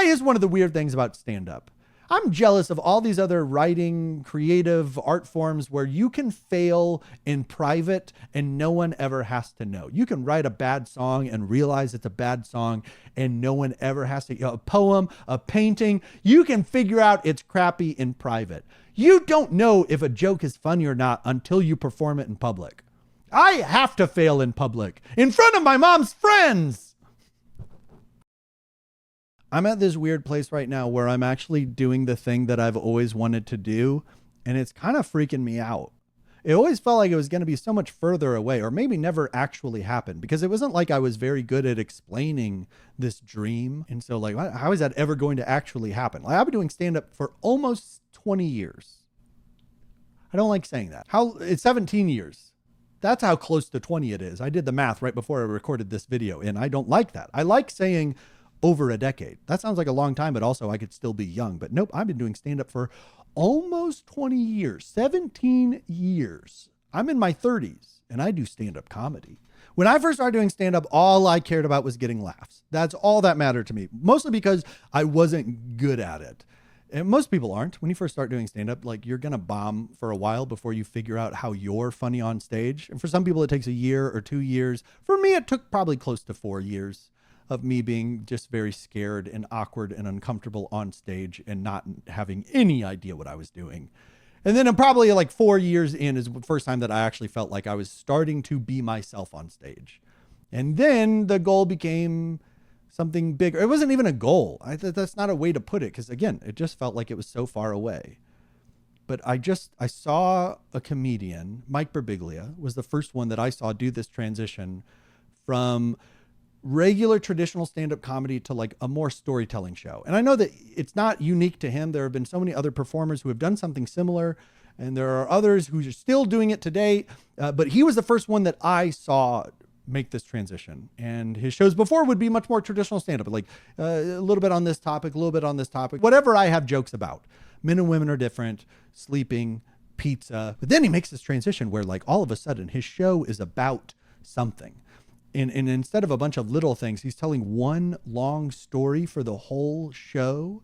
that is one of the weird things about stand-up. I'm jealous of all these other writing, creative art forms where you can fail in private and no one ever has to know. You can write a bad song and realize it's a bad song and no one ever has to, a poem, a painting, you can figure out it's crappy in private. You don't know if a joke is funny or not until you perform it in public. I have to fail in public, in front of my mom's friends. I'm at this weird place right now where I'm actually doing the thing that I've always wanted to do, and it's kind of freaking me out. It always felt like it was going to be so much further away, or maybe never actually happened, because it wasn't like I was very good at explaining this dream. And so like, how is that ever going to actually happen? Like, I've been doing stand-up for almost 20 years. I don't like saying that. It's 17 years. That's how close to 20 it is. I did the math right before I recorded this video, and I don't like that. I like saying over a decade. That sounds like a long time, but also I could still be young. But nope, I've been doing stand-up for almost 20 years, 17 years. I'm in my 30s and I do stand-up comedy. When I first started doing stand-up, all I cared about was getting laughs. That's all that mattered to me, mostly because I wasn't good at it. And most people aren't. When you first start doing stand-up, like, you're going to bomb for a while before you figure out how you're funny on stage. And for some people, it takes a year or 2 years. For me, it took probably close to 4 years of me being just very scared and awkward and uncomfortable on stage and not having any idea what I was doing. And then I'm probably like 4 years in is the first time that I actually felt like I was starting to be myself on stage. And then the goal became something bigger. It wasn't even a goal. That's not a way to put it, because again, it just felt like it was so far away. But I saw a comedian, Mike Birbiglia was the first one that I saw do this transition from regular traditional stand-up comedy to like a more storytelling show. And I know that it's not unique to him. There have been so many other performers who have done something similar, and there are others who are still doing it today. But he was the first one that I saw make this transition. And his shows before would be much more traditional stand-up, like a little bit on this topic, a little bit on this topic, whatever I have jokes about. Men and women are different, sleeping, pizza. But then he makes this transition where like all of a sudden his show is about something. And instead of a bunch of little things, he's telling one long story for the whole show.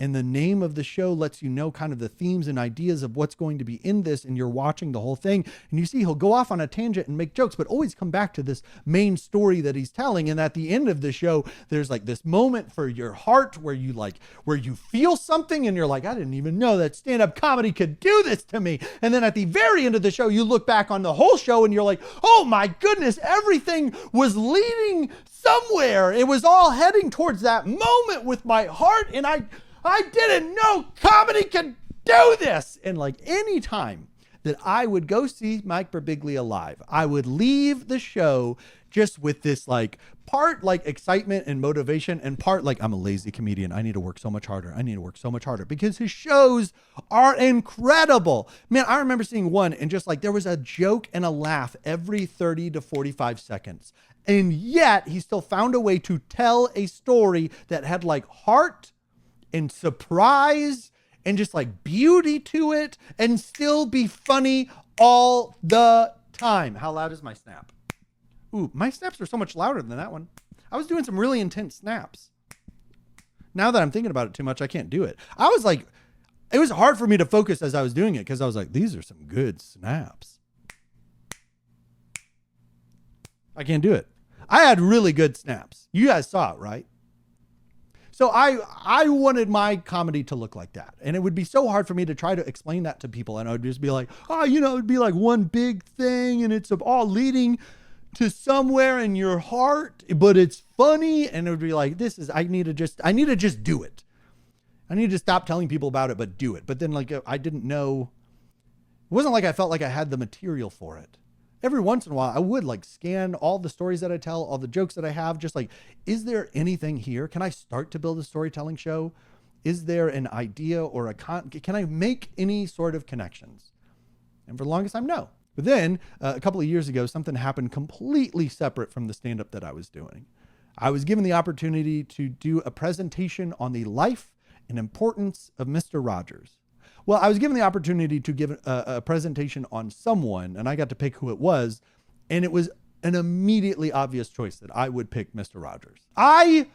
And the name of the show lets you know kind of the themes and ideas of what's going to be in this. And you're watching the whole thing. And you see he'll go off on a tangent and make jokes, but always come back to this main story that he's telling. And at the end of the show, there's like this moment for your heart where you feel something and you're like, I didn't even know that stand-up comedy could do this to me. And then at the very end of the show, you look back on the whole show and you're like, oh my goodness, everything was leading somewhere. It was all heading towards that moment with my heart. And I didn't know comedy could do this. And like any time that I would go see Mike Birbiglia live, I would leave the show just with this like part like excitement and motivation, and part like, I'm a lazy comedian. I need to work so much harder. I need to work so much harder, because his shows are incredible. Man, I remember seeing one and just like there was a joke and a laugh every 30 to 45 seconds. And yet he still found a way to tell a story that had like heart and surprise and just like beauty to it, and still be funny all the time. How loud is my snap? Ooh, my snaps are so much louder than that one. I was doing some really intense snaps. Now that I'm thinking about it too much, I can't do it. It was hard for me to focus as I was doing it, because I was like, these are some good snaps. I can't do it. I had really good snaps. You guys saw it, right? So I wanted my comedy to look like that. And it would be so hard for me to try to explain that to people. And I would just be like, it'd be like one big thing and it's all leading to somewhere in your heart, but it's funny. And it would be like, I need to just do it. I need to stop telling people about it, but do it. But then like, I didn't know, it wasn't like I felt like I had the material for it. Every once in a while, I would like scan all the stories that I tell, all the jokes that I have, just like, is there anything here? Can I start to build a storytelling show? Is there an idea or can I make any sort of connections? And for the longest time, no. But then a couple of years ago, something happened completely separate from the stand-up that I was doing. I was given the opportunity to do a presentation on the life and importance of Mr. Rogers. Well, I was given the opportunity to give a presentation on someone, and I got to pick who it was. And it was an immediately obvious choice that I would pick Mr. Rogers. I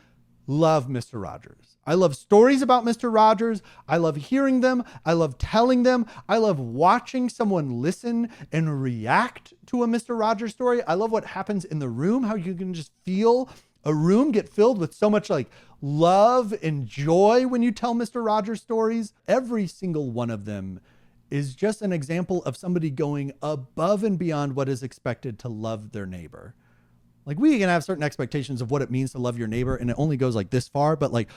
love Mr. Rogers. I love stories about Mr. Rogers. I love hearing them. I love telling them. I love watching someone listen and react to a Mr. Rogers story. I love what happens in the room, how you can just feel a room get filled with so much like love and joy when you tell Mr. Rogers stories. Every single one of them is just an example of somebody going above and beyond what is expected to love their neighbor. Like we can have certain expectations of what it means to love your neighbor, and it only goes like this far, but like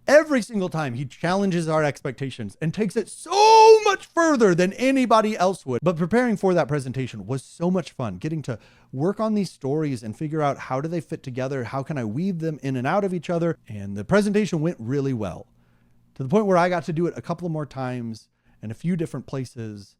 every single time he challenges our expectations and takes it so much further than anybody else would. But preparing for that presentation was so much fun, getting to work on these stories and figure out how do they fit together? How can I weave them in and out of each other? And the presentation went really well, to the point where I got to do it a couple of more times in a few different places.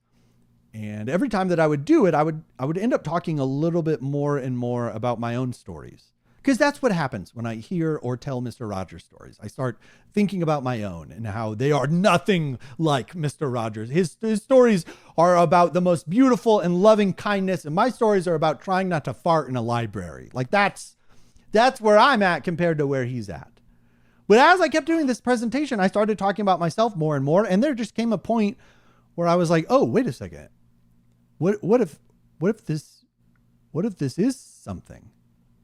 And every time that I would do it, I would end up talking a little bit more and more about my own stories. Because that's what happens when I hear or tell Mr. Rogers stories. I start thinking about my own and how they are nothing like Mr. Rogers. His stories are about the most beautiful and loving kindness, and my stories are about trying not to fart in a library. Like that's where I'm at compared to where he's at. But as I kept doing this presentation, I started talking about myself more and more, and there just came a point where I was like, oh, wait a second. What if this is something?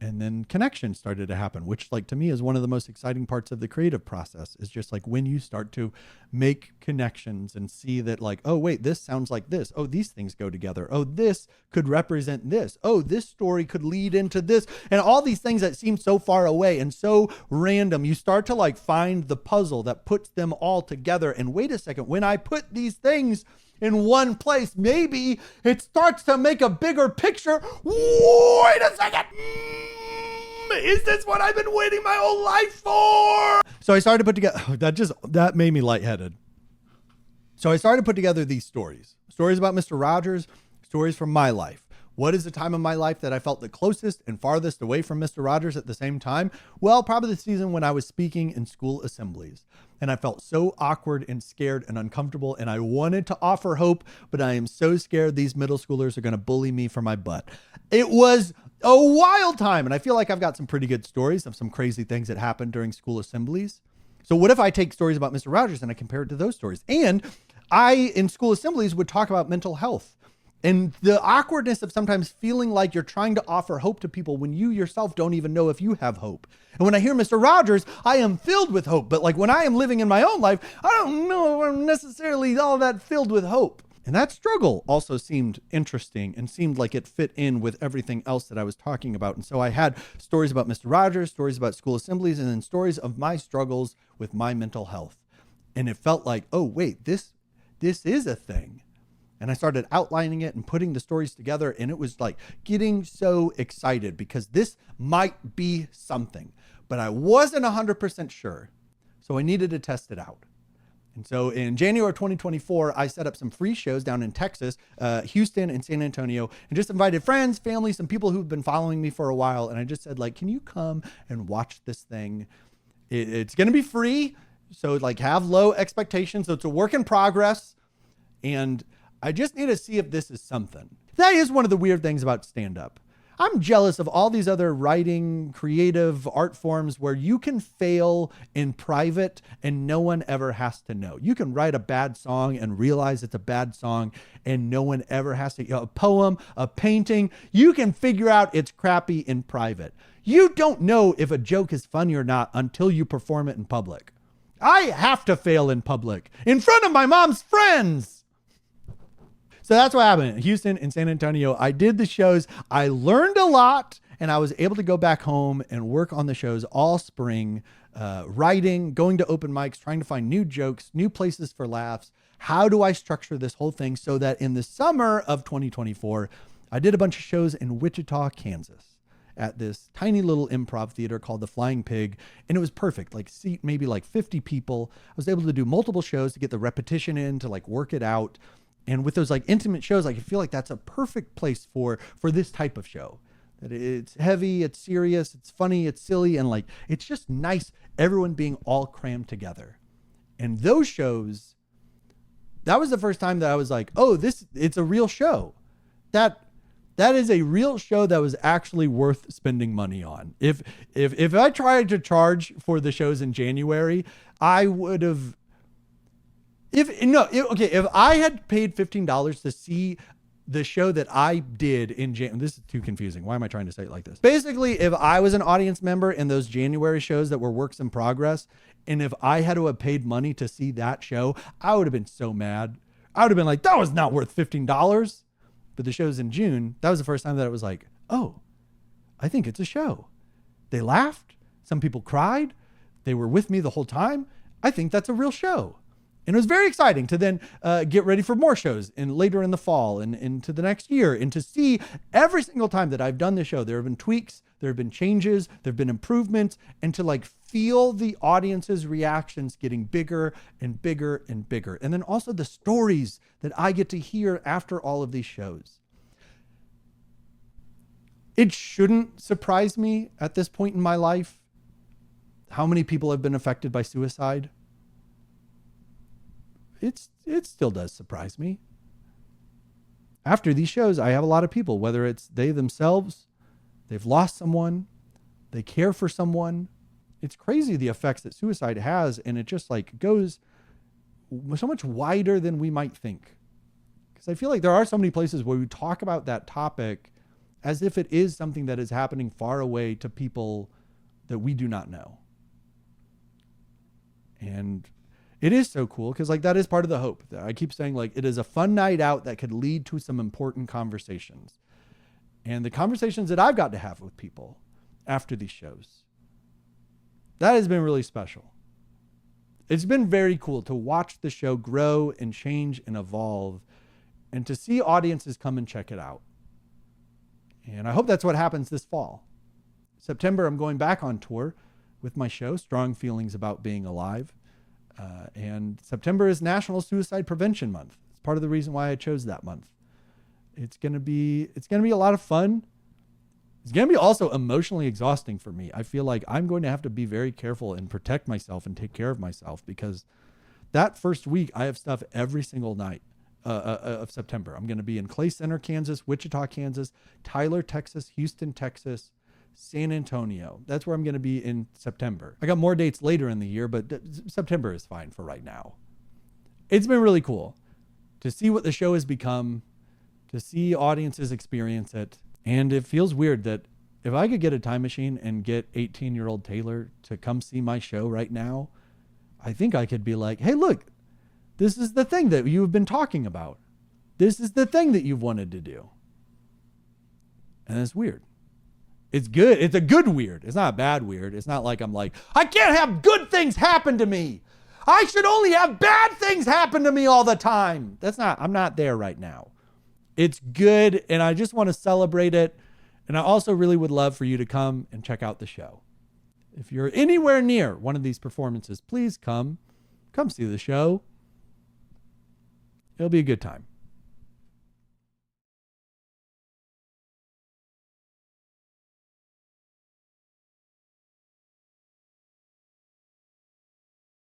And then connections started to happen, which like to me is one of the most exciting parts of the creative process, is just like when you start to make connections and see that like, oh, wait, this sounds like this. Oh, these things go together. Oh, this could represent this. Oh, this story could lead into this. And all these things that seem so far away and so random, you start to like find the puzzle that puts them all together. And wait a second, when I put these things in one place, maybe it starts to make a bigger picture. Wait a second. Is this what I've been waiting my whole life for? So I started to put together, that made me lightheaded. So I started to put together these stories about Mr. Rogers, stories from my life. What is the time of my life that I felt the closest and farthest away from Mr. Rogers at the same time? Well, probably the season when I was speaking in school assemblies. And I felt so awkward and scared and uncomfortable, and I wanted to offer hope, but I am so scared these middle schoolers are going to bully me for my butt. It was a wild time, and I feel like I've got some pretty good stories of some crazy things that happened during school assemblies. So what if I take stories about Mr. Rogers and I compare it to those stories? And I, in school assemblies, would talk about mental health and the awkwardness of sometimes feeling like you're trying to offer hope to people when you yourself don't even know if you have hope. And when I hear Mr. Rogers, I am filled with hope. But like when I am living in my own life, I don't know if I'm necessarily all that filled with hope. And that struggle also seemed interesting and seemed like it fit in with everything else that I was talking about. And so I had stories about Mr. Rogers, stories about school assemblies, and then stories of my struggles with my mental health. And it felt like, oh, wait, this is a thing. And I started outlining it and putting the stories together. And it was like getting so excited because this might be something, but I wasn't 100% sure. So I needed to test it out. And so in January 2024, I set up some free shows down in Texas, Houston and San Antonio, and just invited friends, family, some people who've been following me for a while. And I just said, like, can you come and watch this thing? It's going to be free. So like have low expectations. So it's a work in progress. And I just need to see if this is something. That is one of the weird things about stand-up. I'm jealous of all these other writing, creative art forms where you can fail in private and no one ever has to know. You can write a bad song and realize it's a bad song and no one ever has to, a poem, a painting, you can figure out it's crappy in private. You don't know if a joke is funny or not until you perform it in public. I have to fail in public in front of my mom's friends. So that's what happened in Houston and San Antonio. I did the shows. I learned a lot, and I was able to go back home and work on the shows all spring, writing, going to open mics, trying to find new jokes, new places for laughs. How do I structure this whole thing so that in the summer of 2024, I did a bunch of shows in Wichita, Kansas at this tiny little improv theater called the Flying Pig. And it was perfect, like seat maybe like 50 people. I was able to do multiple shows to get the repetition in, to like work it out. And with those like intimate shows, like I feel like that's a perfect place for this type of show. That it's heavy, it's serious, it's funny, it's silly, and like it's just nice, everyone being all crammed together. And those shows, that was the first time that I was like, oh, it's a real show. That is a real show that was actually worth spending money on. If I tried to charge for the shows in January, I would have, if I had paid $15 to see the show that I did in January, this is too confusing. Why am I trying to say it like this? Basically, if I was an audience member in those January shows that were works in progress, and if I had to have paid money to see that show, I would have been so mad. I would have been like, that was not worth $15. But the shows in June, that was the first time that it was like, oh, I think it's a show. They laughed. Some people cried. They were with me the whole time. I think that's a real show. And it was very exciting to then get ready for more shows and later in the fall and into the next year, and to see every single time that I've done the show, there have been tweaks, there have been changes, there have been improvements, and to like feel the audience's reactions getting bigger and bigger and bigger. And then also the stories that I get to hear after all of these shows. It shouldn't surprise me at this point in my life how many people have been affected by suicide. It still does surprise me. After these shows, I have a lot of people, whether it's they themselves, they've lost someone, they care for someone. It's crazy the effects that suicide has, and it just like goes so much wider than we might think. Because I feel like there are so many places where we talk about that topic as if it is something that is happening far away to people that we do not know. And it is so cool because like that is part of the hope. I keep saying like it is a fun night out that could lead to some important conversations. And the conversations that I've got to have with people after these shows, that has been really special. It's been very cool to watch the show grow and change and evolve, and to see audiences come and check it out. And I hope that's what happens this fall. September, I'm going back on tour with my show, Strong Feelings About Being Alive. And September is National Suicide Prevention Month. It's part of the reason why I chose that month. It's going to be a lot of fun. It's going to be also emotionally exhausting for me. I feel like I'm going to have to be very careful and protect myself and take care of myself, because that first week I have stuff every single night of September. I'm going to be in Clay Center, Kansas, Wichita, Kansas, Tyler, Texas, Houston, Texas, San Antonio. That's where I'm going to be in September. I got more dates later in the year, but September is fine for right now. It's been really cool to see what the show has become, to see audiences experience it. And it feels weird that if I could get a time machine and get 18-year-old Taylor to come see my show right now, I think I could be like, hey, look, this is the thing that you've been talking about. This is the thing that you've wanted to do. And it's weird. It's good. It's a good weird. It's not a bad weird. It's not like I'm like, I can't have good things happen to me. I should only have bad things happen to me all the time. I'm not there right now. It's good, and I just want to celebrate it. And I also really would love for you to come and check out the show. If you're anywhere near one of these performances, please come see the show. It'll be a good time.